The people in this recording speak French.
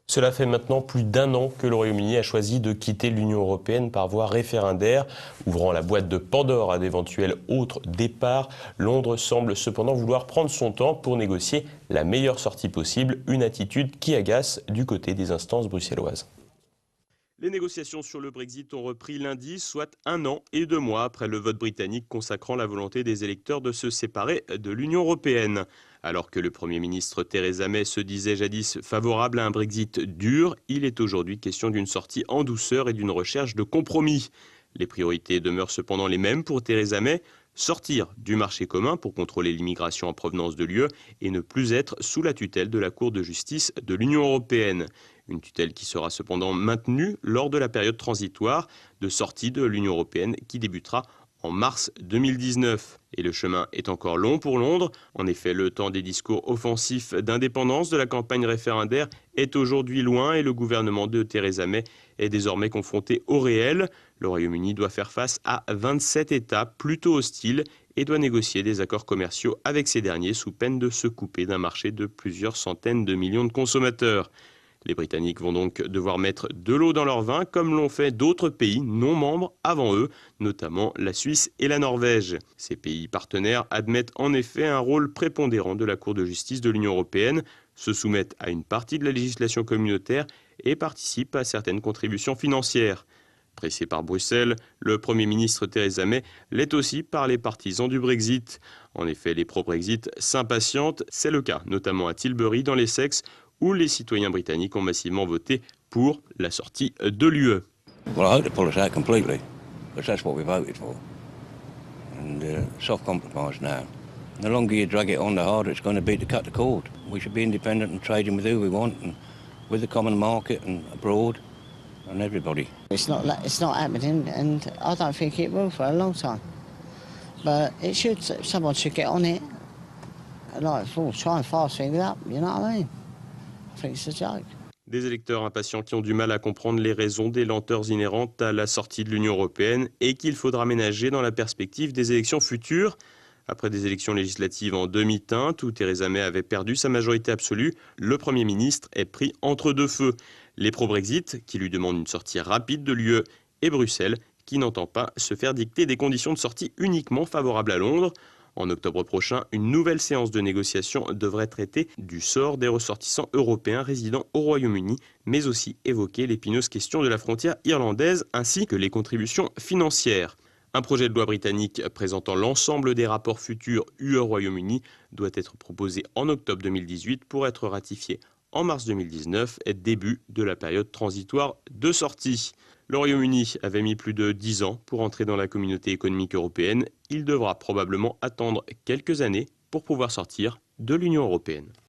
Cela fait maintenant plus d'un an que le Royaume-Uni a choisi de quitter l'Union européenne par voie référendaire, ouvrant la boîte de Pandore à d'éventuels autres départs. Londres semble cependant vouloir prendre son temps pour négocier la meilleure sortie possible, une attitude qui agace du côté des instances bruxelloises. Les négociations sur le Brexit ont repris lundi, soit 1 an et 2 mois après le vote britannique consacrant la volonté des électeurs de se séparer de l'Union européenne. Alors que le Premier ministre Theresa May se disait jadis favorable à un Brexit dur, il est aujourd'hui question d'une sortie en douceur et d'une recherche de compromis. Les priorités demeurent cependant les mêmes pour Theresa May: sortir du marché commun pour contrôler l'immigration en provenance de l'UE et ne plus être sous la tutelle de la Cour de justice de l'Union européenne. Une tutelle qui sera cependant maintenue lors de la période transitoire de sortie de l'Union européenne qui débutera en mars 2019. Et le chemin est encore long pour Londres. En effet, le temps des discours offensifs d'indépendance de la campagne référendaire est aujourd'hui loin et le gouvernement de Theresa May est désormais confronté au réel. Le Royaume-Uni doit faire face à 27 États plutôt hostiles et doit négocier des accords commerciaux avec ces derniers sous peine de se couper d'un marché de plusieurs centaines de millions de consommateurs. Les Britanniques vont donc devoir mettre de l'eau dans leur vin, comme l'ont fait d'autres pays non membres avant eux, notamment la Suisse et la Norvège. Ces pays partenaires admettent en effet un rôle prépondérant de la Cour de justice de l'Union européenne, se soumettent à une partie de la législation communautaire et participent à certaines contributions financières. Pressé par Bruxelles, le Premier ministre Theresa May l'est aussi par les partisans du Brexit. En effet, les pro-Brexit s'impatientent, c'est le cas notamment à Tilbury dans l'Essex, où les citoyens britanniques ont massivement voté pour la sortie de l'UE. Well, I hope they pull us out completely, because that's what we voted for. And soft compromise now. The longer you drag it on, the harder it's going to be to cut the cord. We should be independent and trading with who we want, and with the common market and abroad, and everybody. It's not happening, and I don't think it will for a long time. But it should. Someone should get on it. Like, try and fast things up. You know what I mean? I think it's a joke. Des électeurs impatients qui ont du mal à comprendre les raisons des lenteurs inhérentes à la sortie de l'Union européenne et qu'il faudra ménager dans la perspective des élections futures. Après des élections législatives en demi-teinte où Theresa May avait perdu sa majorité absolue, le Premier ministre est pris entre deux feux. Les pro-Brexit, qui lui demandent une sortie rapide de l'UE, et Bruxelles, qui n'entend pas se faire dicter des conditions de sortie uniquement favorables à Londres. En octobre prochain, une nouvelle séance de négociation devrait traiter du sort des ressortissants européens résidant au Royaume-Uni, mais aussi évoquer l'épineuse question de la frontière irlandaise ainsi que les contributions financières. Un projet de loi britannique présentant l'ensemble des rapports futurs UE-Royaume-Uni doit être proposé en octobre 2018 pour être ratifié en mars 2019, début de la période transitoire de sortie. Le Royaume-Uni avait mis plus de 10 ans pour entrer dans la communauté économique européenne. Il devra probablement attendre quelques années pour pouvoir sortir de l'Union européenne.